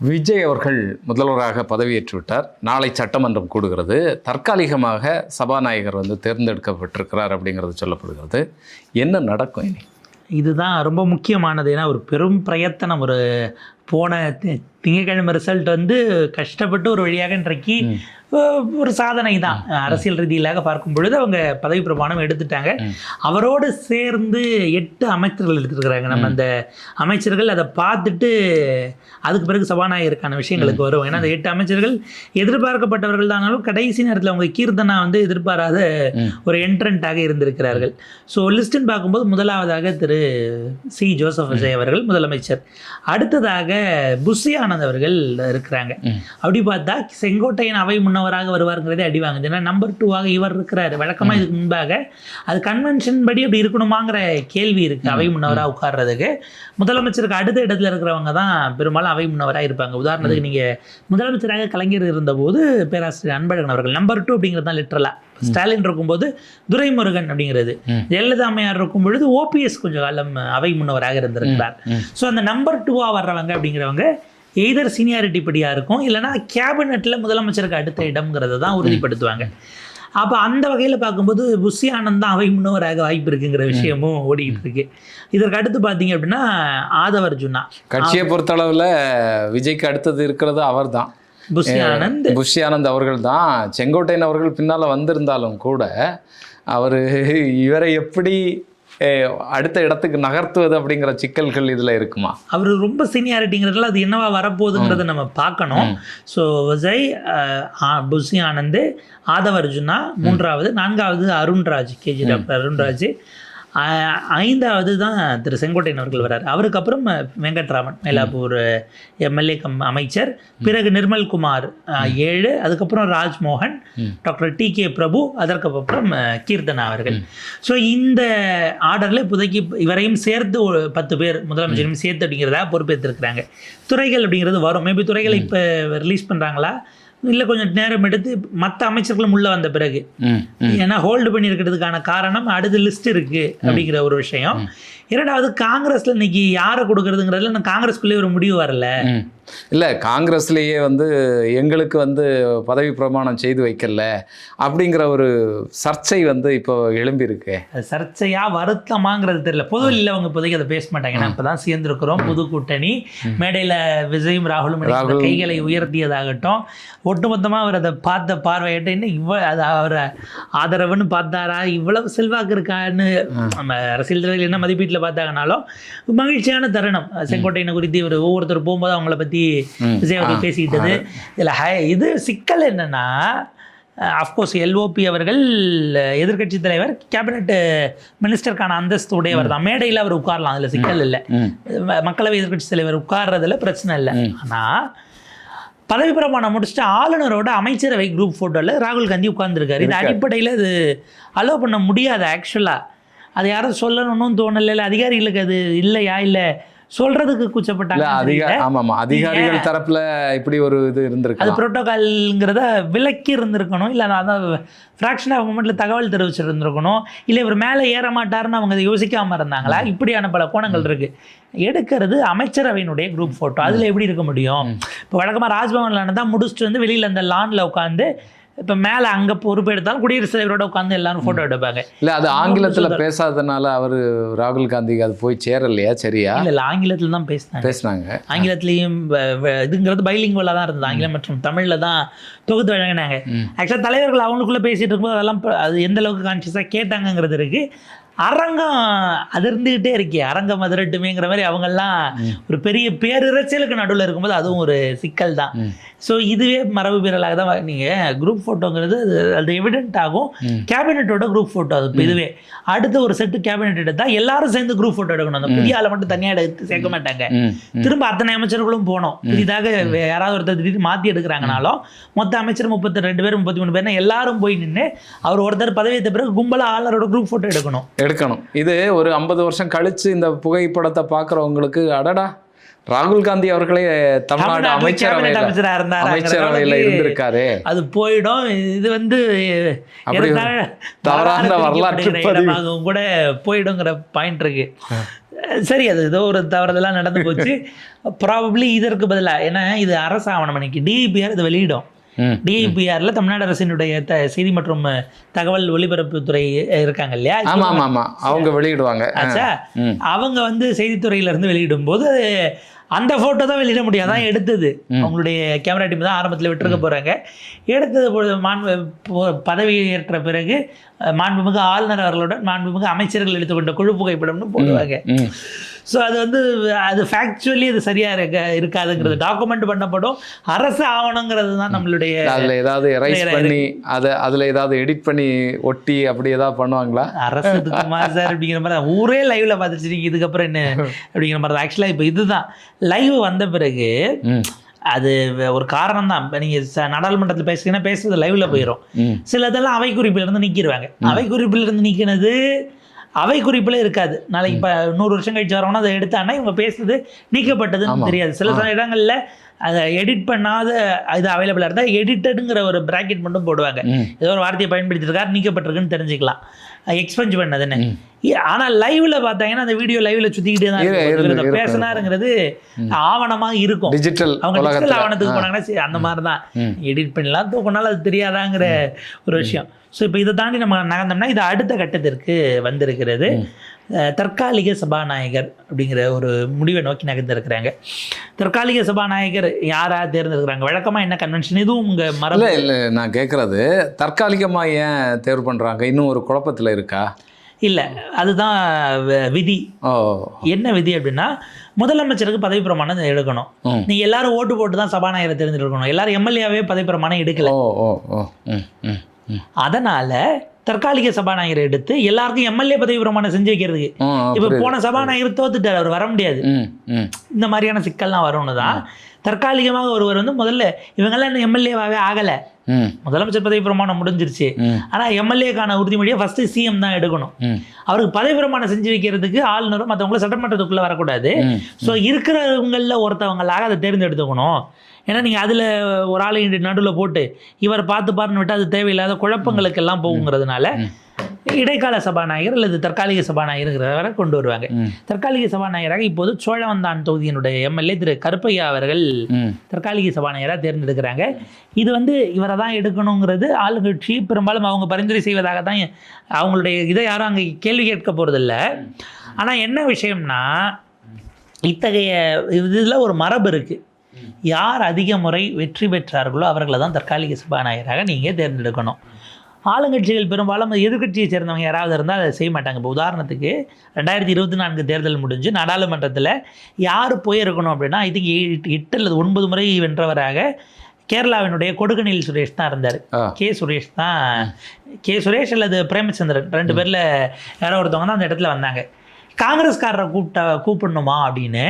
விஜய் அவர்கள் முதல்வராக பதவியேற்றுவிட்டார். நாளை சட்டமன்றம் கூடுகிறது. தற்காலிகமாக சபாநாயகர் தேர்ந்தெடுக்கப்பட்டிருக்கிறார் அப்படிங்கிறது சொல்லப்படுகிறது. என்ன நடக்கும் இனி? இதுதான் ரொம்ப முக்கியமானது. ஏன்னா ஒரு பெரும் பிரயத்தனம், ஒரு போன திங்கட்கிழமை ரிசல்ட் கஷ்டப்பட்டு ஒரு வழியாக இன்றைக்கு ஒரு சாதனை தான். அரசியல் ரீதியிலாக பார்க்கும் பொழுது அவங்க பதவி பிரமாணம் எடுத்துட்டாங்க. அவரோடு சேர்ந்து 8 அமைச்சர்கள் எடுத்துருக்குறாங்க. நம்ம அந்த அமைச்சர்கள் அதை பார்த்துட்டு அதுக்கு பிறகு சபாநாயகருக்கான விஷயங்களுக்கு வரும். ஏன்னா அந்த 8 அமைச்சர்கள் எதிர்பார்க்கப்பட்டவர்கள் தானாலும் கடைசி நேரத்தில் அவங்க கீர்த்தனா எதிர்பாராத ஒரு என்ட்ரண்டாக இருந்திருக்கிறார்கள். ஸோ லிஸ்ட்டுன்னு பார்க்கும்போது முதலாவதாக திரு சி. ஜோசப் விஜய் அவர்கள் முதலமைச்சர், அடுத்ததாக புஷி ஆனந்த் அவர்கள் இருக்கிறாங்க. அப்படி பார்த்தா செங்கோட்டையன் அவை முன்னவராக வருவாருங்கிறதே அடி வாங்குது. ஏன்னா நம்பர் 2ஆக இவர் இருக்கிறார். வழக்கமாக இதுக்கு முன்பாக அது கன்வென்ஷன் படி அப்படி இருக்கணுமாங்கிற கேள்வி இருக்குது. அவை முன்னவராக உட்கார்றதுக்கு முதலமைச்சருக்கு அடுத்த இடத்துல இருக்கிறவங்க தான் பெரும்பாலும் அவை முன்னவராக இருப்பாங்க. உதாரணத்துக்கு நீங்கள் முதலமைச்சராக கலைஞர் இருந்தபோது பேராசிரியர் அன்பழகன் அவர்கள் நம்பர் 2 அப்படிங்கிறது தான் லிட்டரலாக. ஸ்டாலின் இருக்கும்போது துரைமுருகன் அப்படிங்கிறது, ஜெயலலிதா அம்மையார் இருக்கும் பொழுது ஓபிஎஸ் கொஞ்சம் காலம் அவை முன்னவராக இருந்திருக்கிறார். ஸோ அந்த நம்பர் 2ஆக வர்றவங்க அப்படிங்கிறவங்க எய்தர் சீனியாரிட்டி படியாக இருக்கும், இல்லைனா கேபினெட்டில் முதலமைச்சருக்கு அடுத்த இடம்ங்கிறத தான் உறுதிப்படுத்துவாங்க. அப்போ அந்த வகையில் பார்க்கும்போது புஷி ஆனந்த் தான் அவை முன்னவராக வாய்ப்பு இருக்குங்கிற விஷயமும் ஓடிக்கிட்டு இருக்கு. இதற்கு அடுத்து பார்த்தீங்க அப்படின்னா ஆதவ் அர்ஜுனா. கட்சியை பொறுத்தளவில் விஜய்க்கு அடுத்தது இருக்கிறது அவர் தான். புஷி ஆனந்த் அவர்கள் தான். செங்கோட்டையன் அவர்கள் பின்னால் வந்திருந்தாலும் கூட அவர் இவரை எப்படி அடுத்த இடத்துக்கு நகர்த்துவது அப்படிங்கிற சிக்கல்கள் இதில் இருக்குமா? அவர் ரொம்ப சீனியாரிட்டிங்கிறதுல அது என்னவா வரப்போகுதுங்கிறத நம்ம பார்க்கணும். ஸோ விஜய், புஷி ஆனந்த், ஆதவ் அர்ஜுனா 3வது, 4வது அருண்ராஜ், கேஜி டாக்டர் அருண்ராஜ், 5வது தான் திரு செங்கோட்டையன் அவர்கள் வர்றார். அவருக்கு அப்புறம் வெங்கட்ராமன் மயிலாப்பூர் எம்எல்ஏ அமைச்சர், பிறகு நிர்மல்குமார் 7, அதுக்கப்புறம் ராஜ்மோகன், டாக்டர் டி.கே. பிரபு, அதற்கப்புறம் கீர்த்தனா அவர்கள். ஸோ இந்த ஆர்டரில் இப்போதைக்கு இவரையும் சேர்த்து 10 பேர் முதலமைச்சரையும் சேர்த்து அப்படிங்கிறதா பொறுப்பேற்றிருக்கிறாங்க. துறைகள் அப்படிங்கிறது வரும். மேபி துறைகளை இப்போ ரிலீஸ் பண்ணுறாங்களா இல்லை கொஞ்சம் நேரம் எடுத்து மற்ற அமைச்சர்களும் உள்ளே வந்த பிறகு. ஏன்னா ஹோல்டு பண்ணியிருக்கிறதுக்கான காரணம் அடுத்த லிஸ்ட் இருக்குது அப்படிங்கிற ஒரு விஷயம். 2வது காங்கிரஸில் இன்னைக்கு யாரை கொடுக்குறதுங்கிறதுல நான் காங்கிரஸ்குள்ளேயே ஒரு முடிவு வரல. இல்லை, காங்கிரஸ்லேயே எங்களுக்கு பதவி பிரமாணம் செய்து வைக்கல அப்படிங்கிற ஒரு சர்ச்சை இப்போ எழும்பியிருக்கு. சர்ச்சையா வருத்தமாங்கிறது தெரியல. பொதுவெளியில் அவங்க இப்போதைக்கு அதை பேச மாட்டாங்க. ஏன்னா இப்போ தான் சேர்ந்துருக்கிறோம், புது கூட்டணி, மேடையில் விஜயும் ராகுலும் கைகளை உயர்த்தியதாகட்டும், ஒட்டுமொத்தமாக அவர் அதை பார்த்த பார்வையிட்ட இன்னும் அது அவர் ஆதரவுன்னு பார்த்தாரா, இவ்வளவு செல்வாக்கு இருக்கான்னு நம்ம அரசியல் துறையில் என்ன மதிப்பீட்டில் பார்த்தாங்கனாலும் மகிழ்ச்சியான தருணம். செங்கோட்டையனை குறித்து இவர் ஒவ்வொருத்தர் போகும்போது அவங்கள பற்றி விஜய் அவர்கள் பேசிக்கிட்டது. இதில் இது சிக்கல் என்னன்னா, அஃப்கோர்ஸ் எல்ஓபி அவர்கள் எதிர்கட்சி தலைவர், கேபினெட் மினிஸ்டருக்கான அந்தஸ்து உடையவர் தான். மேடையில் அவர் உட்காரலாம், அதில் சிக்கல் இல்லை. மக்களவை எதிர்கட்சி தலைவர் உட்கார்றதுல பிரச்சனை இல்லை. ஆனால் பதவி பிரமாணம் முடிச்சுட்டு ஆளுநரோட அமைச்சரவை குரூப் ஃபோட்டோவில் ராகுல் காந்தி உட்கார்ந்துருக்காரு. இது அடிப்படையில் அது அலோவ் பண்ண முடியாது. ஆக்சுவலாக அது யாரும் சொல்லணும்னு தோணலை. இல்லை அதிகாரிகளுக்கு அது இல்லையா, இல்லை சொல்றதுக்கு கூச்சப்பட்டாங்க. அதிகாரிகள் தரப்புல இப்படி ஒரு இது இருந்திருக்கு. அது புரோட்டோகால்ங்கிறத விலக்கி இருந்திருக்கணும். இல்லை அதான் ஃப்ராக்ஷன் ஆஃப் மொமெண்ட்ல தகவல் தெரிவிச்சுட்டு இருந்திருக்கணும். இல்லை இவர் மேலே ஏற மாட்டாருன்னு அவங்க அதை யோசிக்காம இருந்தாங்களா? இப்படியான பல கோணங்கள் இருக்கு. எடுக்கிறது அமைச்சரவையினுடைய குரூப் ஃபோட்டோ, அதில் எப்படி இருக்க முடியும்? இப்போ வழக்கமாக ராஜ்பவனில் தான் முடிச்சுட்டு வெளியில் அந்த லானில் உட்காந்து இப்போ மேலே அங்கே பொறுப்பு எடுத்தாலும் குடியரசுத் தலைவரோட உட்காந்து எல்லாரும் ஃபோட்டோ எடுப்பாங்க. இல்லை அது ஆங்கிலத்தில் பேசாதனால அவர் ராகுல் காந்திக்கு அது போய் சேரலையா? சரியா? இல்லை ஆங்கிலத்தில் தான் பேசினாங்க. ஆங்கிலத்திலையும் இதுங்கிறது பைலிங்குவலாக தான் இருந்தது. ஆங்கிலம் மற்றும் தமிழில் தான் தொகுத்து வழங்கினாங்க. ஆக்சுவலாக தலைவர்கள் அவங்களுக்குள்ளே பேசிகிட்டு இருக்கும்போது அதெல்லாம் அது எந்த அளவுக்கு கான்ஷியஸாக கேட்டாங்கங்கிறது இருக்குது. அரங்கம் அது இருந்துக்கிட்டே இருக்கே, அரங்கம் அதிரட்டுமேங்கிற மாதிரி அவங்கெல்லாம் ஒரு பெரிய பேரிரைச்சலுக்கு நடுவில் இருக்கும்போது அதுவும் ஒரு சிக்கல் தான். ஸோ இதுவே மரபு மீறலாக தான். நீங்கள் குரூப் ஃபோட்டோங்கிறது அது எவிடென்ட் ஆகும். கேபினெட்டோட குரூப் ஃபோட்டோ அது இதுவே அடுத்த ஒரு செட்டு கேபினெட் எடுத்தால் எல்லாரும் சேர்ந்து குரூப் ஃபோட்டோ எடுக்கணும். அந்த புதிய ஆளை மட்டும் தனியாக எடுத்து சேர்க்க மாட்டாங்க. திரும்ப அத்தனை அமைச்சர்களும் போனோம். புதிதாக யாராவது ஒருத்தர் திடீர்னு மாற்றி எடுக்கிறாங்கனாலும் மொத்த அமைச்சர் 32 பேர் 33 பேர்னா எல்லாரும் போய் நின்று அவர் ஒருத்தர் பதவியேற்ற பிறகு கும்பலாக ஆளரோட குரூப் ஃபோட்டோ எடுக்கணும். இது ஒரு 50 வருஷம் கழிச்சு இந்த புகைப்படத்தை பார்க்குறவங்களுக்கு அடடா ராகுல் காந்தி அவர்களே தமிழ்நாடு அமைச்சரவையில் இருந்திருக்காரு, அது போயிடும். இது தவறான வரலாற்று பதிவு கூட போயிடுங்கிற பாயிண்ட் இருக்கு. சரி, அது ஏதோ ஒரு தவறுதெல்லாம் நடந்து போச்சு. ப்ராபப்ளி இதற்கு பதிலாக, ஏன்னா இது அரசு ஆவணம், இன்னைக்கு டிஐபிஆர் இது வெளியிடும். டிஐபிஆர்ல தமிழ்நாடு அரசினுடைய செய்தி மற்றும் தகவல் ஒலிபரப்புத்துறை இருக்காங்க இல்லையா, அவங்க வெளியிடுவாங்க. ஆச்சா, அவங்க வந்து செய்தித்துறையில இருந்து வெளியிடும் போது அந்த ஃபோட்டோ தான் வெளியிட முடியாது, தான் எடுத்தது அவங்களுடைய கேமரா டீம் தான் ஆரம்பத்தில் விட்டுருக்க போகிறாங்க. எடுத்தது பதவி ஏற்ற பிறகு மாண்புமிகு ஆளுநர் அவர்களுடன் மாண்புமிகு அமைச்சர்கள் எடுத்துக்கொண்ட குழு புகைப்படம்னு போடுவாங்க. ஸோ அது வந்து அது ஃபேக்சுவலி அது சரியாக இருக்காதுங்கிறது டாக்குமெண்ட் பண்ணப்படும். அரசு ஆவணங்கிறது தான் நம்மளுடைய. அதில் ஏதாவது எரைஸ் பண்ணி அதில் ஏதாவது எடிட் பண்ணி ஒட்டி அப்படி ஏதாவது பண்ணுவாங்களா? அரசு குமார் சார் அப்படிங்கிற மாதிரி ஊரே லைவ்ல பார்த்துருச்சிருக்கீங்க, இதுக்கப்புறம் என்ன அப்படிங்கிற மாதிரி. ஆக்சுவலாக இப்போ இதுதான் லைவ் வந்த பிறகு அது ஒரு காரணம் தான். இப்போ நீங்கள் நாடாளுமன்றத்தில் பேசுறீங்கன்னா பேசுறது லைவ்ல போயிடும். சில இதெல்லாம் அவை குறிப்பிலிருந்து நீக்கிடுவாங்க. அவை குறிப்பிலிருந்து நீக்கினது அவை குறிப்பில் இருக்காது. நாளைக்கு இப்போ 100 வருஷம் கழிச்சு வரோம்னா அதை எடுத்தாங்கன்னா இவங்க பேசுறது நீக்கப்பட்டதுன்னு தெரியாது. சில இடங்களில் அதை எடிட் பண்ணாத இது அவைலபிளாக இருந்தால் எடிட்டடுங்கிற ஒரு பிராக்கெட் மட்டும் போடுவாங்க. ஏதோ ஒரு வார்த்தையை பயன்படுத்திருக்காரு, நீக்கப்பட்டிருக்குன்னு தெரிஞ்சுக்கலாம், எக்ஸ்பென்ஸ் பண்ணதுன்னு. ஆனால் லைவ்ல பார்த்தாங்கன்னா அந்த வீடியோ லைவ்ல சுற்றிக்கிட்டே தான் பேசினாருங்கிறது ஆவணமாக இருக்கும். அவங்க டிஜிட்டல் ஆவணத்துக்கு போனாங்கன்னா அந்த மாதிரி தான் எடிட் பண்ணலாம், தூக்கினாலும் அது தெரியாதாங்கிற ஒரு விஷயம். ஸோ இப்போ இதை தாண்டி நம்ம நகர்ந்தோம்னா இது அடுத்த கட்டத்திற்கு வந்திருக்கிறது. தற்காலிக சபாநாயகர் அப்படிங்கிற ஒரு முடிவை நோக்கி நகர்ந்திருக்கிறாங்க. தற்காலிக சபாநாயகர் யாரா தேர்ந்தெடுக்கிறாங்க? வழக்கமாக என்ன கன்வென்ஷன், இதுவும் உங்கள் மரபு இல்லை. நான் கேட்குறது தற்காலிகமாக ஏன் தேர்வு பண்ணுறாங்க, இன்னும் ஒரு குழப்பத்தில் இருக்கா? இல்லை, அதுதான் விதி. என்ன விதி அப்படின்னா, முதலமைச்சருக்கு பதவி பிரமாணம் எடுக்கணும். நீங்க எல்லாரும் ஓட்டு போட்டு தான் சபாநாயகரை தேர்ந்தெடுக்கணும். எல்லாரும் எம்எல்ஏவே பதவி பிரமாணம் எடுக்கல. அதனால தற்காலிக சபாநாயகரை எடுத்து எல்லாருக்கும் எம்எல்ஏ பதவி பிரமாணம் செஞ்சு வைக்கிறதுக்கு. இப்ப போன சபாநாயகர் தோத்துட்டார், அவர் வர முடியாது. இந்த மாதிரியான சிக்கல்லாம் வரும்னு தான் தற்காலிகமாக ஒருவர் வந்து முதல்ல இவங்கெல்லாம் இன்னும் எம்எல்ஏவாகவே ஆகலை, முதலமைச்சர் பதவி பிரமாணம் முடிஞ்சிருச்சு, ஆனால் எம்எல்ஏக்கான உறுதிமொழியை ஃபர்ஸ்ட் சிஎம் தான் எடுக்கணும். அவருக்கு பதவி பிரமாணம் செஞ்சு வைக்கிறதுக்கு ஆளுநரும் மற்றவங்களும் சட்டமன்றத்துக்குள்ளே வரக்கூடாது. ஸோ இருக்கிறவங்களில் ஒருத்தவங்களாக அதை தேர்ந்தெடுத்துக்கணும். ஏன்னா நீங்கள் அதில் ஒரு ஆளை நடுவில் போட்டு இவர் பார்த்து பாருன்னு விட்டு அது தேவையில்லாத குழப்பங்களுக்கெல்லாம் போகுங்கிறதுனால இடைக்கால சபாநாயகர் அல்லது தற்காலிக சபாநாயகர்ங்கிறவரை கொண்டு வருவாங்க. தற்காலிக சபாநாயகராக இப்போது சோழவந்தான் தொகுதியினுடைய எம்எல்ஏ திரு கருப்பையா அவர்கள் தற்காலிக சபாநாயகராக தேர்ந்தெடுக்கிறாங்க. இது வந்து இவரை தான் எடுக்கணுங்கிறது ஆளுங்கட்சி பெரும்பாலும் அவங்க பரிந்துரை செய்வதாக தான் அவங்களுடைய இதை யாரும் அங்கே கேள்வி கேட்க போகிறதில்ல. ஆனால் என்ன விஷயம்னா, இத்தகைய இதில் ஒரு மரபு இருக்குது. யார் அதிக முறை வெற்றி பெற்றார்களோ அவர்களை தான் தற்காலிக சபாநாயகராக நீங்கள் தேர்ந்தெடுக்கணும். ஆளுங்கட்சிகள் பெரும்பாலும் எதிர்கட்சியை சேர்ந்தவங்க யாராவது இருந்தால் அதை செய்ய மாட்டாங்க. இப்போ உதாரணத்துக்கு 2024 தேர்தல் முடிஞ்சு நாடாளுமன்றத்தில் யார் போயிருக்கணும் அப்படின்னா, ஐ திங்க் 8 அல்லது 9 முறை வென்றவராக கேரளாவினுடைய கொடுகனில் சுரேஷ் தான் இருந்தார். கே சுரேஷ் அல்லது பிரேமச்சந்திரன் 2 பேரில் யாரோ ஒருத்தவங்க தான் அந்த இடத்துல வந்தாங்க. காங்கிரஸ்காரரை கூப்பிடணுமா அப்படின்னு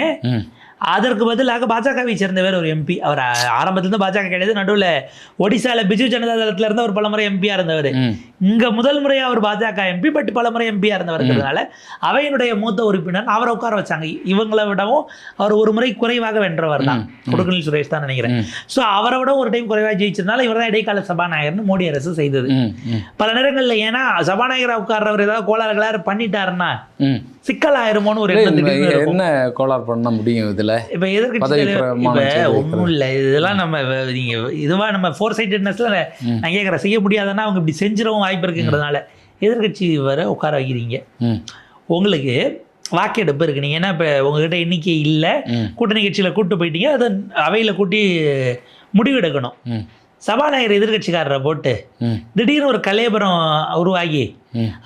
அதற்கு பதிலாக பாஜகவை சேர்ந்த வேறு ஒரு எம்பி, அவர் ஆரம்பத்திலிருந்து பாஜக கிடையாது, நடுவில் ஒடிசாவில் பிஜு ஜனதா தளத்தில் இருந்து அவர் பலமுறை எம்பியாக இருந்தவர். இங்கே முதல் முறையாக அவர் பாஜக எம்பி, பட் பலமுறை எம்பியாக இருந்தவர்கிறதுனால அவையினுடைய மூத்த உறுப்பினர் அவரை உட்கார வச்சாங்க. இவங்களை விடவும் அவர் ஒரு முறை குறைவாக வென்றவர் தான், கொடுக்கனில் சுரேஷ் தான் நினைக்கிறேன். ஸோ அவரை விட ஒரு டைம் குறைவாக ஜெயிச்சதுனால இவர் தான் இடைக்கால சபாநாயகர்னு மோடி அரசு செய்தது. பல நேரங்களில் ஏன்னா சபாநாயகராக உட்கார்றவர் ஏதாவது கோளாறுகளாக பண்ணிட்டாருன்னா சிக்கலாயிருமோன்னு ஒரு என்ன கோளாறு பண்ண முடியும் இதில். இப்போ எதிர்கட்சி ஒன்றும் இல்லை, இதெல்லாம் நம்ம நீங்கள் இதுவாக நம்ம ஃபோர் சைட்டட்னஸில் நான் கேட்குறேன், செய்ய முடியாதுன்னா அவங்க இப்படி செஞ்சிடவும் வாய்ப்பு இருக்குங்கிறதுனால எதிர்கட்சி வர உட்கார வைக்கிறீங்க. உங்களுக்கு வாக்கெடுப்பு இருக்கு, நீங்கள் ஏன்னா இப்போ உங்ககிட்ட எண்ணிக்கை இல்லை, கூட்டணி கட்சியில் கூப்பிட்டு போயிட்டீங்க, அதை அவையில் கூட்டி முடிவெடுக்கணும். சபாநாயகர் எதிர்கட்சிக்காரரை போட்டு திடீர்னு ஒரு கலேபரம் உருவாகி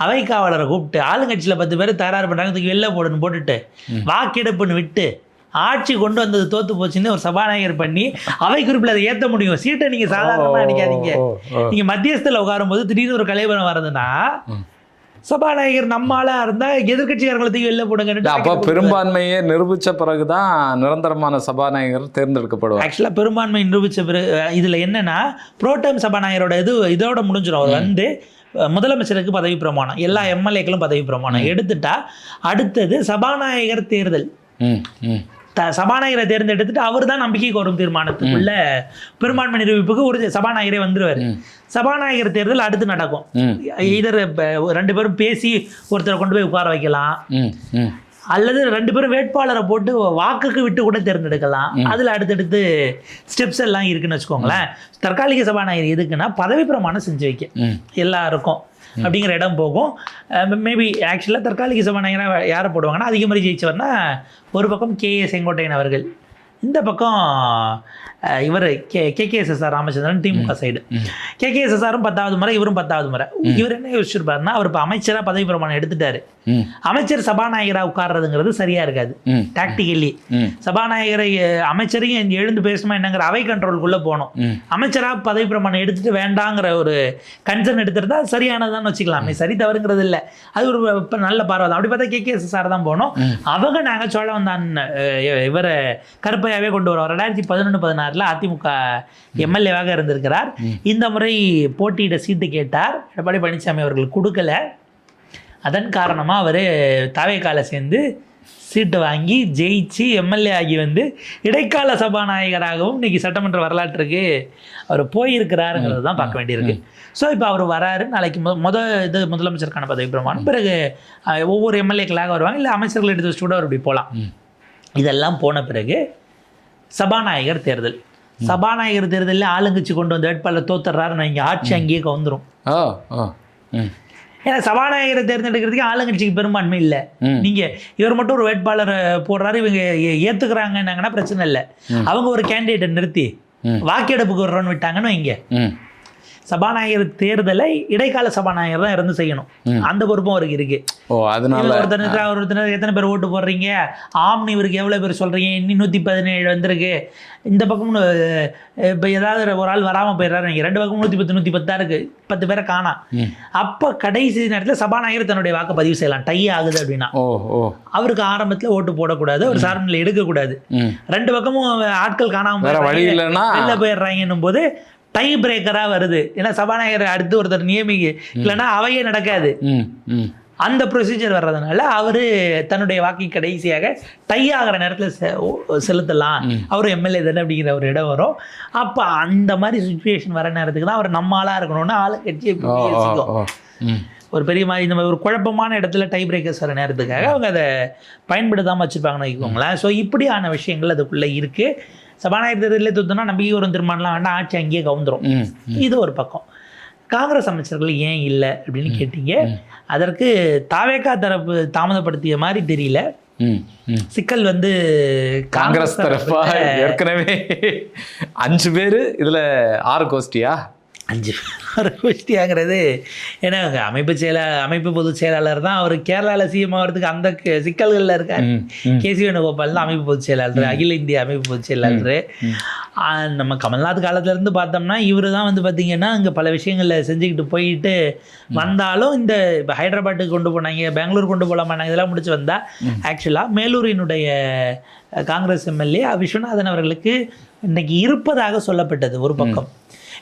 அவை காவலரை கூப்பிட்டு ஆளுங்கட்சியில் 10 பேர் தகராறு பண்ணுறாங்க, தூக்கி வெளில போடுன்னு போட்டுட்டு வாக்கெடுப்புன்னு விட்டு ஆட்சி கொண்டு வந்தது தோத்து போச்சுன்னு ஒரு சபாநாயகர் பண்ணி அவை குறிப்பில் அதை ஏற்ற முடியும். சீட்டை நீங்கள் சாதாரணமாக நினைக்காதீங்க. நீங்கள் மத்தியஸ்தில் உட்காரும்போது திடீர்னு ஒரு கலேபரம் வருதுன்னா சபாநாயகர் நம்மளா இருந்தா எதிர்கட்சிக்காரங்களுக்கு வெளில போடுங்க. அப்போ பெரும்பான்மையை நிரூபித்த பிறகுதான் நிரந்தரமான சபாநாயகர் தேர்ந்தெடுக்கப்படுவார். ஆக்சுவலாக பெரும்பான்மை நிரூபித்த பிறகு இதில் என்னன்னா புரோட்டம் சபாநாயகரோட இதோட முடிஞ்சிடும். அவர் வந்து முதலமைச்சருக்கு பதவி பிரமாணம், எல்லா எம்எல்ஏக்களும் பதவி பிரமாணம் எடுத்துட்டா அடுத்தது சபாநாயகர் தேர்தல். சபாநாயகரை தேர்ந்தெடுத்துட்டு அவர் தான் நம்பிக்கை கோரும் தீர்மானத்துக்குள்ள பெரும்பான்மை நிரூபிப்புக்கு ஒரு சபாநாயகரே வந்துருவார். சபாநாயகர் தேர்தல் அடுத்து நடக்கும். இதர் 2 பேரும் பேசி ஒருத்தரை கொண்டு போய் உட்கார வைக்கலாம், அல்லது 2 பேரும் வேட்பாளரை போட்டு வாக்குக்கு விட்டு கூட தேர்ந்தெடுக்கலாம். அதில் அடுத்தடுத்து ஸ்டெப்ஸ் எல்லாம் இருக்குன்னு வச்சுக்கோங்களேன். தற்காலிக சபாநாயகர் எதுக்குன்னா பதவி பிரமாணம் செஞ்சு வைக்க எல்லாருக்கும் அப்படிங்கிற இடம் போகும். மேபி ஆக்சுவலாக தற்காலிக சபாநாயகராக யாரை போடுவாங்கன்னா அதிகமுறை ஜெயிச்சவர்னா ஒரு பக்கம் KA செங்கோட்டையன் அவர்கள், இந்த பக்கம் இவர் KKSSR ராமச்சந்திரன் திமுக சைடு. KKSSRம் 10வது முறை, இவரும் 10வது முறை. இவர் என்ன யோசிச்சிருப்பாருன்னா அவர் இப்போ அமைச்சராக பதவி பிரமாணம் எடுத்துட்டாரு, அமைச்சர் சபாநாயகராக உட்கார்றதுங்கிறது சரியா இருக்காது. டாக்டிக்கலி சபாநாயகரை அமைச்சரையும் எழுந்து பேசணுமா என்னங்கிற அவை கண்ட்ரோலுக்குள்ளே போகணும். அமைச்சராக பதவி பிரமாணம் எடுத்துட்டு வேண்டாங்கிற ஒரு கன்சர்ன் எடுத்துட்டு தான் சரியானதான் வச்சுக்கலாமே, சரி தவறுங்கிறது இல்லை. அது ஒரு நல்ல பார்வை தான். அப்படி பார்த்தா KKSSR தான் போனோம். அவங்க நாங்கள் சோழவந்தான் இவரை கருப்பையாவே கொண்டு வரோம். 2011-16 அதிமுக எம்எல்ஏவாக இருந்திருக்கிறார். இந்த முறை போட்டியிட சீட்டு கேட்டார், எடப்பாடி பழனிசாமி அவர்கள் கொடுக்கல. அதன் காரணமாக அவர் தாவேக்கால சேர்ந்து சீட்டு வாங்கி ஜெயிச்சு எம்எல்ஏ ஆகி வந்து இடைக்கால சபாநாயகராகவும் இன்னைக்கு சட்டமன்ற வரலாற்றுக்கு அவர் போயிருக்கிறாருங்கிறது தான் பார்க்க வேண்டியிருக்கு. ஸோ இப்போ அவர் வராரு. நாளைக்கு முதலமைச்சருக்கான பதவி பிரமாணம், பிறகு ஒவ்வொரு எம்எல்ஏக்களாக வருவாங்க, இல்லை அமைச்சர்கள் எடுத்து வச்சு கூட அவர் இப்படி போகலாம். இதெல்லாம் போன பிறகு சபாநாயகர் தேர்தல். சபாநாயகர் தேர்தலில் ஆளுங்கட்சி கொண்டு வந்த வேட்பாளர் தோத்துறாருன்னு இங்கே ஆட்சி அங்கேயே கவுந்துரும். ஏன்னா சபாநாயகரை தேர்ந்தெடுக்கிறதுக்கு ஆளுங்கட்சிக்கு பெரும்பான்மை இல்லை. நீங்கள் இவர் மட்டும் ஒரு வேட்பாளரை போடுறாரு, இவங்க ஏற்றுக்கிறாங்கன்னாங்கன்னா பிரச்சனை இல்லை. அவங்க ஒரு கேண்டிடேட்டை நிறுத்தி வாக்கெடுப்புக்கு வர்றோன்னு விட்டாங்கன்னு இங்கே சபாநாயகர் தேர்தலை இடைக்கால சபாநாயகர் தான் இருந்து செய்யணும். அந்த பொறுப்பும் அவருக்கு இருக்கு. ஒருத்தர் எத்தனை பேர் ஓட்டு போடுறீங்க, ஆம்னி இவருக்கு எவ்வளோ பேர் சொல்கிறீங்க, இன்னும் 117 வந்திருக்கு, இந்த பக்கம் இப்போ ஏதாவது ஒரு ஆள் வராமல் போயிடுறாரு, நீங்கள் 2 பக்கம் 110 110 இருக்கு, 10 பேரை காணா. அப்போ கடைசி நேரத்தில் சபாநாயகர் தன்னுடைய வாக்கு பதிவு செய்யலாம். டை ஆகுது அப்படின்னா அவருக்கு ஆரம்பத்தில் ஓட்டு போடக்கூடாது, ஒரு சார்பில் எடுக்கக்கூடாது. 2 பக்கமும் ஆட்கள் காணாமல் வெளில போயிடுறாங்கன்னும் போது டை பிரேக்கராக வருது. ஏன்னா சபாநாயகரை அடுத்து ஒருத்தர் நியமிக்க இல்லைன்னா அவையே நடக்காது. அந்த ப்ரொசீஜர் வர்றதுனால அவர் தன்னுடைய வாக்கை கடைசியாக டை ஆகிற நேரத்தில் செலுத்தலாம், அவர் எம்எல்ஏ தானே அப்படிங்கிற ஒரு இடம் வரும். அப்போ அந்த மாதிரி சுச்சுவேஷன் வர நேரத்துக்கு தான் அவர் நம்ம ஆளாக இருக்கணும்னு ஆளுங்கட்சியை ஒரு பெரிய மாதிரி இந்த மாதிரி ஒரு குழப்பமான இடத்துல டை பிரேக்கர்ஸ் வர நேரத்துக்காக அவங்க அதை பயன்படுத்தாமல் வச்சுருப்பாங்கன்னு வைக்கோங்களேன். ஸோ இப்படியான விஷயங்கள் அதுக்குள்ளே இருக்குது. சபாநாயகர் தேர்தலில் தூத்துனா நம்பிக்கை வரும் தீர்மானம்லாம் வேண்டாம், ஆட்சி அங்கேயே கவுந்துரும். இது ஒரு பக்கம். காங்கிரஸ் அமைச்சர்கள் ஏன் இல்லை அப்படின்னு கேட்டீங்க. அதற்கு தாவேகா தரப்பு தாமதப்படுத்திய மாதிரி தெரியல. சிக்கல் வந்து காங்கிரஸ் தரப்பா ஏற்கனவே 5 பேர் இதில் 6 கோஷ்டியா 5 கோஷ்டியாங்கிறது. ஏன்னா அமைப்பு பொதுச் செயலாளர் தான் அவர். கேரளாவில் சிஎம் ஆகிறதுக்கு அந்த சிக்கல்களில் இருக்கார். KC வேணுகோபால் தான் அமைப்பு பொதுச் செயலாளர், அகில இந்திய அமைப்பு பொதுச் செயலாளர். நம்ம கமல்நாத் காலத்துலேருந்து பார்த்தோம்னா இவர் தான் வந்து பார்த்திங்கன்னா இங்கே பல விஷயங்களில் செஞ்சுக்கிட்டு போயிட்டு வந்தாலும் இந்த இப்போ ஹைதராபாத்துக்கு கொண்டு போனாங்க, பெங்களூர் கொண்டு போகலாமான்னாங்க, இதெல்லாம் முடிச்சு வந்தால் ஆக்சுவலாக மேலூரினுடைய காங்கிரஸ் எம்எல்ஏ விஸ்வநாதன் அவர்களுக்கு இன்னைக்கு இருப்பதாக சொல்லப்பட்டது ஒரு பக்கம்.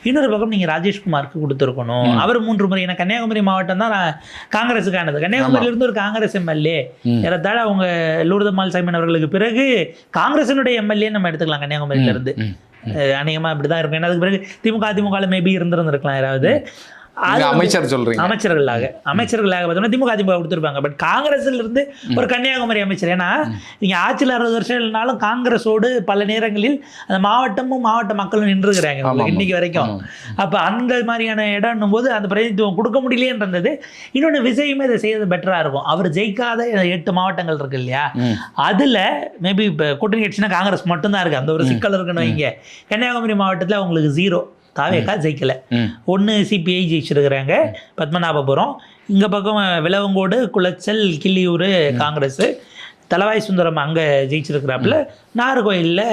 இன்னொரு பக்கம் நீங்கள் ராஜேஷ்குமாருக்கு கொடுத்துருக்கணும். அவர் 3 முறை, ஏன்னா கன்னியாகுமரி மாவட்டம் தான் காங்கிரஸுக்கானது. கன்னியாகுமரியிலிருந்து ஒரு காங்கிரஸ் எம்எல்ஏ ஏறத்தாழ அவங்க லூர்தம்மாள் சைமன் அவர்களுக்கு பிறகு காங்கிரஸினுடைய எம்எல்ஏ நம்ம எடுத்துக்கலாம் கன்னியாகுமரியிலேருந்து. அநேகமாக இப்படி தான் இருக்கும். ஏன்னா அதுக்கு பிறகு திமுக மேபி இருந்திருக்கலாம் யாராவது அமைச்சர்களாக பார்த்தோம்னா திமுக கொடுத்துருப்பாங்க. பட் காங்கிரஸ்ல இருந்து ஒரு கன்னியாகுமரி அமைச்சர், ஏன்னா நீங்க ஆட்சியில் 60 வருஷம் இல்லைனாலும் காங்கிரஸோடு பல நேரங்களில் அந்த மாவட்ட மக்களும் நின்றுக்கிறாங்க இன்னைக்கு வரைக்கும். அப்ப அந்த மாதிரியான இடம்னும் போது அந்த பிரதிநிதித்துவம் கொடுக்க முடியலேன்றது. இன்னொன்று விஜயுமே இதை செய்யறது பெட்டரா இருக்கும். அவர் ஜெயிக்காத 8 மாவட்டங்கள் இருக்கு இல்லையா, அதுல மேபி இப்போ கூட்டணி கட்சினா காங்கிரஸ் மட்டும்தான் இருக்கு. அந்த ஒரு சிக்கல் இருக்குன்னு வைங்க. கன்னியாகுமரி மாவட்டத்தில் அவங்களுக்கு 0, தாவேகா ஜெயிக்கல. 1 CPI ஜெயிச்சிருக்கிறாங்க பத்மநாபபுரம். இங்க பக்கம் விலவங்கோடு, குளச்சல், கிள்ளியூர் காங்கிரஸ். தலவாய் சுந்தரம் அங்க ஜெயிச்சிருக்கிறாப்புல. நாகர்கோயிலில்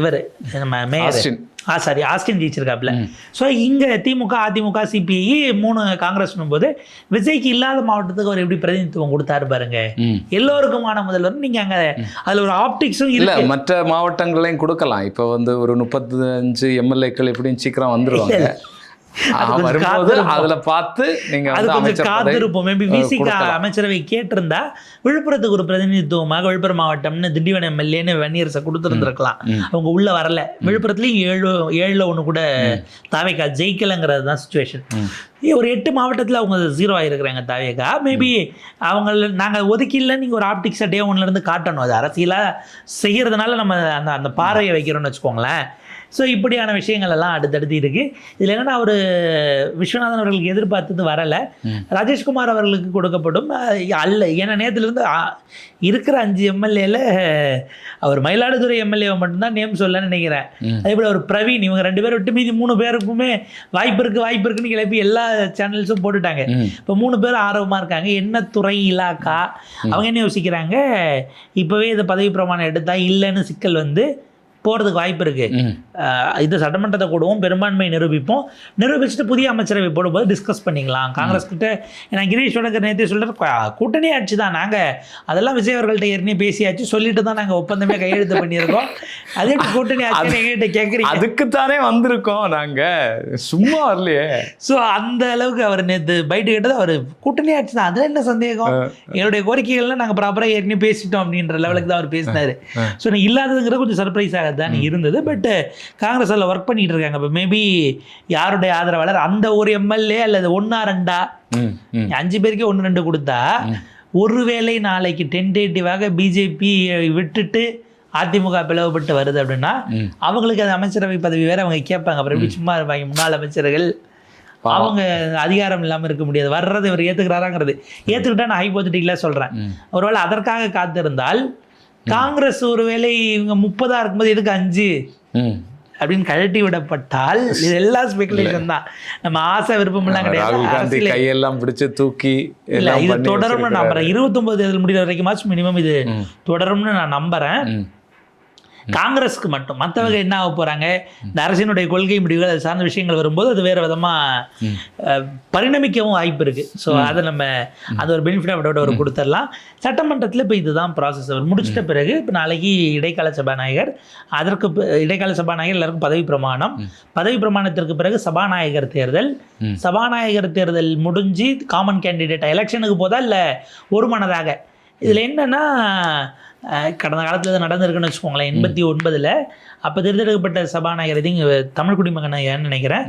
இவர் நம்ம மேயர் ஆஸ்டின் ஜெயிச்சிருக்காப்புல. ஸோ இங்கே திமுக, அதிமுக, CPI 3 காங்கிரஸ்னும் போது விஜய்க்கு இல்லாத மாவட்டத்துக்கு அவர் எப்படி பிரதிநிதித்துவம் கொடுத்தாரு பாருங்க. எல்லோருக்குமான முதல்வர். நீங்க அங்கே அதில் ஒரு ஆப்டிக்ஸும் இல்லை. மற்ற மாவட்டங்களையும் கொடுக்கலாம். இப்போ வந்து ஒரு 35 MLAக்கள் எப்படியும் சீக்கிரம் வந்துருவாங்க. வரும்போது அதுல பார்த்து நீங்க அது கொஞ்சம் காத்திருப்போம். மேபி விசிக அமைச்சரவை கேட்டிருந்தா விழுப்புரத்துக்கு ஒரு பிரதிநிதித்துவமாக விழுப்புரம் மாவட்டம்னு திண்டிவனம் எம்எல்ஏன்னு வெந்நீரசை கொடுத்துருந்துருக்கலாம். அவங்க உள்ள வரல. விழுப்புரத்துலயும் 7-1 கூட தாவேகா ஜெயிக்கலைங்கிறது தான் சுச்சுவேஷன். ஒரு 8 மாவட்டத்தில் அவங்க 0 ஆகிருக்கிறாங்க தாவேகா. மேபி அவங்க நாங்கள் ஒதுக்கில நீங்கள் ஒரு ஆப்டிக்ஸை டே 1லேருந்து காட்டணும். அது அரசியலாக செய்கிறதுனால நம்ம அந்த பார்வையை வைக்கிறோம்னு வச்சுக்கோங்களேன். ஸோ இப்படியான விஷயங்கள் எல்லாம் அடுத்தடுத்து இருக்குது. இதில் என்னென்னா அவர் விஸ்வநாதன் அவர்களுக்கு எதிர்பார்த்தது வரலை. ராஜேஷ்குமார் அவர்களுக்கு கொடுக்கப்படும் அல்ல. ஏன்னா நேரத்துலேருந்து இருக்கிற 5 எம்எல்ஏல அவர் மயிலாடுதுறை எம்எல்ஏவை மட்டும்தான் நேம் சொல்லன்னு நினைக்கிறேன். அதே போல் அவர் பிரவீன், இவங்க 2 பேரை விட்டு மீதி 3 பேருக்குமே வாய்ப்பு இருக்குன்னு கிளப்பி எல்லா சேனல்ஸும் போட்டுட்டாங்க. இப்போ 3 பேர் ஆர்வமாக இருக்காங்க. என்ன துறை இலாக்கா அவங்க என்ன யோசிக்கிறாங்க, இப்போவே இதை பதவி பிரமாணம் எடுத்தால் இல்லைன்னு சிக்கல் வந்து போகிறதுக்கு வாய்ப்பு இருக்குது. இது சட்டமன்றத்தை கூடுவோம், பெரும்பான்மை நிரூபிச்சுட்டு புதிய அமைச்சரவை போடும்போது டிஸ்கஸ் பண்ணிக்கலாம் காங்கிரஸ் கிட்ட. ஏன்னா கிரீஷ் வடகர் நேற்று சொல்கிற கூட்டணி ஆட்சி தான், நாங்கள் அதெல்லாம் விஜய் அவர்கள்ட்ட ஏற்கனவே பேசியாச்சு, சொல்லிட்டு தான் நாங்கள் ஒப்பந்தமே கையெழுத்து பண்ணியிருக்கோம். அதே கூட்டணி ஆட்சி எங்ககிட்ட கேட்குறீங்க, அதுக்குத்தானே வந்திருக்கோம் நாங்கள், சும்மா வரலையே. ஸோ அந்த அளவுக்கு அவர் நேற்று பைட்டு கேட்டது அவர் கூட்டணி ஆட்சி தான், அதில் என்ன சந்தேகம், எங்களுடைய கோரிக்கைகள்லாம் நாங்கள் ப்ராப்பராக ஏற்கனவே பேசிட்டோம் அப்படின்ற லெவலுக்கு தான் அவர் பேசினார். ஸோ இல்லாததுங்கிறது கொஞ்சம் சர்ப்ரைஸாக தான் இருந்தது. பட் காங்கிரஸ் அதில் ஒர்க் பண்ணிட்டு இருக்காங்க. இப்போ மேபி யாருடைய ஆதரவாளர் அந்த ஒரு எம்எல்ஏ அல்லது 1-2 5 பேருக்கே 1-2 கொடுத்தா ஒருவேளை நாளைக்கு டென்டேட்டிவாக பிஜேபி விட்டுட்டு அதிமுக பிளவுபட்டு வருது அப்படின்னா அவங்களுக்கு அது அமைச்சரவை பதவி வேற அவங்க கேட்பாங்க. அப்புறம் எப்படி சும்மா இருப்பாங்க முன்னாள் அமைச்சர்கள், அவங்க அதிகாரம் இல்லாமல் இருக்க முடியாது. வர்றது இவர் ஏற்றுக்கிறாராங்கிறது ஏற்றுக்கிட்டா நான் ஹைபோதட்டிக்கலாக சொல்கிறேன். ஒருவேளை அதற்காக காத்திருந்தால் காங்கிரஸ் ஒருவேளை இவங்க 30 இருக்கும்போது எதுக்கு 5 அப்படின்னு கழட்டி விடப்பட்டால் இது எல்லாம் ஸ்பெகுலேஷன் தான். நம்ம ஆசை விருப்பம் எல்லாம் கிடையாது. கையெல்லாம் பிடிச்சு தூக்கி இல்லை, இது தொடரும்னு நம்புறேன். 29 தேர்தல் முடிகிற வரைக்கும் மினிமம் இது தொடரும்னு நான் நம்புறேன். காங்கிரஸுக்கு மட்டும். மற்றவங்க என்ன ஆக போகிறாங்க, இந்த அரசினுடைய கொள்கை முடிவுகள் அது சார்ந்த விஷயங்கள் வரும்போது அது வேறு விதமாக பரிணமிக்கவும் வாய்ப்பு இருக்குது. ஸோ அதை நம்ம அது ஒரு பெனிஃபிட்டாக ஒரு கொடுத்துடலாம். சட்டமன்றத்தில் இப்போ இதுதான் ப்ராசஸ். அவர் முடிச்சிட்ட பிறகு இப்போ நாளைக்கு இடைக்கால சபாநாயகர், அதற்கு இடைக்கால சபாநாயகர் எல்லாருக்கும் பதவி பிரமாணம், பதவி பிரமாணத்திற்கு பிறகு சபாநாயகர் தேர்தல், சபாநாயகர் தேர்தல் முடிஞ்சு காமன் கேண்டிடேட் எலெக்ஷனுக்கு போதா இல்லை ஒரு மனதாக. இதில் என்னென்னா கடந்த காலத்தில் இது நடந்திருக்குன்னு வச்சுக்கோங்களேன். 89 அப்போ தேர்ந்தெடுக்கப்பட்ட சபாநாயகர் இது இங்கே தமிழ் குடிமகன் ஏன்னு நினைக்கிறேன்.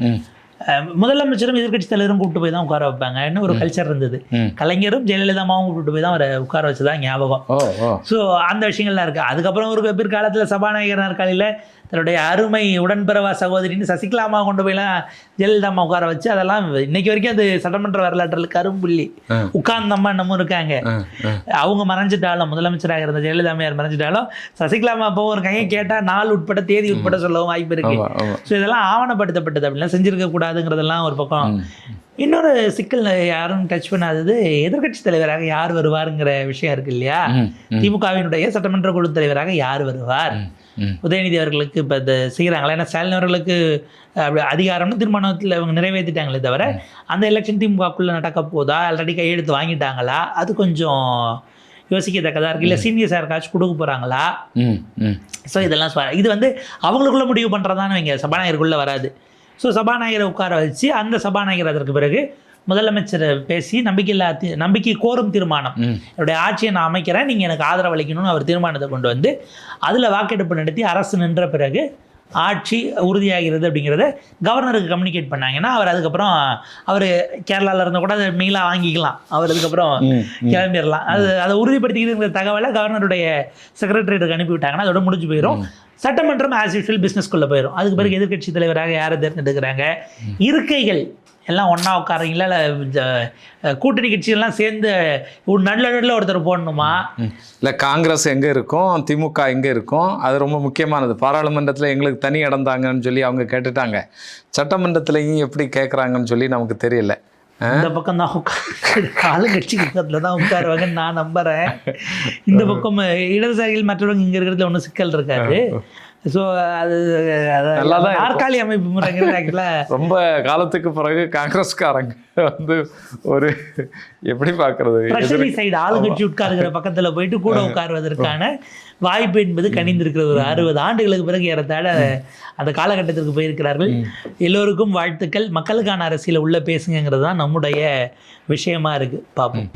முதலமைச்சரும் எதிர்கட்சி தலைவரும் கூப்பிட்டு போய் தான் உட்கார வைப்பாங்க. இன்னும் ஒரு கல்ச்சர் இருந்தது. கலைஞரும் ஜெயலலிதாமாவும் கூப்பிட்டு போய் தான் அவரை உட்கார வச்சுதான் ஞாபகம். ஸோ அந்த விஷயங்கள்லாம் இருக்குது. அதுக்கப்புறம் ஒரு பிற்காலத்தில் சபாநாயகர் நாற்காலியில் தன்னுடைய அருமை உடன்பிறவா சகோதரின்னு சசிகலாமா கொண்டு போயெல்லாம் ஜெயலலிதாமா உட்கார வச்சு அதெல்லாம் இன்னைக்கு வரைக்கும் அது சட்டமன்ற வரலாற்றில் கரும்புள்ளி. உட்கார்ந்தம்மா இன்னமும் இருக்காங்க. அவங்க மறைஞ்சிட்டாலும், முதலமைச்சராக இருந்த ஜெயலலிதாமையார் மறைஞ்சிட்டாலும் சசிகலாமா அப்போ ஒரு கையை கேட்டால் நாள் உட்பட தேதி உட்பட சொல்லவும் வாய்ப்பு இருக்கு. ஸோ இதெல்லாம் ஆவணப்படுத்தப்பட்டது, அப்படிலாம் செஞ்சிருக்க கூடாதுங்கிறதெல்லாம் ஒரு பக்கம். இன்னொரு சிக்கல் யாரும் டச் பண்ணாதது எதிர்கட்சி தலைவராக யார் வருவாருங்கிற விஷயம் இருக்கு இல்லையா. திமுகவினுடைய சட்டமன்ற குழு தலைவராக யார் வருவார்? உதயநிதி அவர்களுக்கு இப்போ இந்த செய்கிறாங்களா? ஏன்னா ஸ்டாலின் அவர்களுக்கு அப்படி அதிகாரம்னு தீர்மானத்தில் அவங்க நிறைவேற்றிட்டாங்களே தவிர அந்த எலெக்ஷன் திமுகக்குள்ளே நடக்க போதா, ஆல்ரெடி கையெழுத்து வாங்கிட்டாங்களா, அது கொஞ்சம் யோசிக்கத்தக்கதாக இருக்குது. இல்லை சீனியர்ஸ் யாருக்காச்சும் கொடுக்க போகிறாங்களா? ஸோ இதெல்லாம் இது வந்து அவங்களுக்குள்ளே முடிவு பண்ணுறதான்னு வைங்க, சபாநாயகருக்குள்ளே வராது. ஸோ சபாநாயகரை உட்கார வச்சு அந்த சபாநாயகர் அதற்கு பிறகு முதலமைச்சரை பேசி நம்பிக்கை கோரும் தீர்மானம், என்னுடைய ஆட்சியை நான் அமைக்கிறேன், நீங்கள் எனக்கு ஆதரவு அளிக்கணும்னு அவர் தீர்மானத்தை கொண்டு வந்து அதில் வாக்கெடுப்பு நடத்தி அரசு நின்ற பிறகு ஆட்சி உறுதியாகிறது அப்படிங்கிறத கவர்னருக்கு கம்யூனிகேட் பண்ணாங்கன்னா அவர் அதுக்கப்புறம் அவர் கேரளாவில் இருந்தால் கூட அதை மெயிலாக வாங்கிக்கலாம். அவர் அதுக்கப்புறம் கிளம்பிடலாம். அதை உறுதிப்படுத்திக்கிற தகவலை கவர்னருடைய செக்ரட்டரியேட்டுக்கு அனுப்பிவிட்டாங்கன்னா அதோட முடிஞ்சு போயிடும். சட்டமன்றம் ஆஸ் யூஷுவல் பிஸ்னஸ்-குள்ளே போயிடும். அதுக்கு பிறகு எதிர்கட்சி தலைவராக யாரை தேர்ந்தெடுக்கிறாங்க, இருக்கைகள் எல்லாம் ஒன்றா உட்காரீங்களா, இல்லை கூட்டணி கட்சிகள்லாம் சேர்ந்து ஒரு நடுவில் ஒருத்தர் போடணுமா, இல்லை காங்கிரஸ் எங்கே இருக்கும், திமுக எங்கே இருக்கும், அது ரொம்ப முக்கியமானது. பாராளுமன்றத்தில் எங்களுக்கு தனி இடந்தாங்கன்னு சொல்லி அவங்க கேட்டுட்டாங்க, சட்டமன்றத்துலேயும் எப்படி கேட்குறாங்கன்னு சொல்லி நமக்கு தெரியல. இந்த பக்கம் தான் உட்கார் ஆளுங்கட்சி பக்கத்தில் தான் உட்காருவாங்கன்னு நான் நம்புகிறேன். இந்த பக்கம் இடதுசாரிகள் மற்றவங்க இங்கே இருக்கிறதுல ஒன்றும் சிக்கல் இருக்காது. ஸோ அது நாற்காலி அமைப்பு முறைங்கிறது ஆக்சுவலாக ரொம்ப காலத்துக்கு பிறகு காங்கிரஸ்காரங்க வந்து ஒரு எப்படி பார்க்கறது, ட்ரெஷரி சைடு ஆளுங்கட்சி உட்காருங்கிற பக்கத்தில் போயிட்டு கூட உட்காருவதற்கான வாய்ப்பு என்பது கணிந்திருக்கிற ஒரு 60 ஆண்டுகளுக்கு பிறகு ஏறத்தாழ அந்த காலகட்டத்திற்கு போயிருக்கிறார்கள். எல்லோருக்கும் வாழ்த்துக்கள். மக்களுக்கான அரசியலை உள்ள பேசுங்கிறது தான் நம்முடைய விஷயமா இருக்குது. பார்ப்போம்.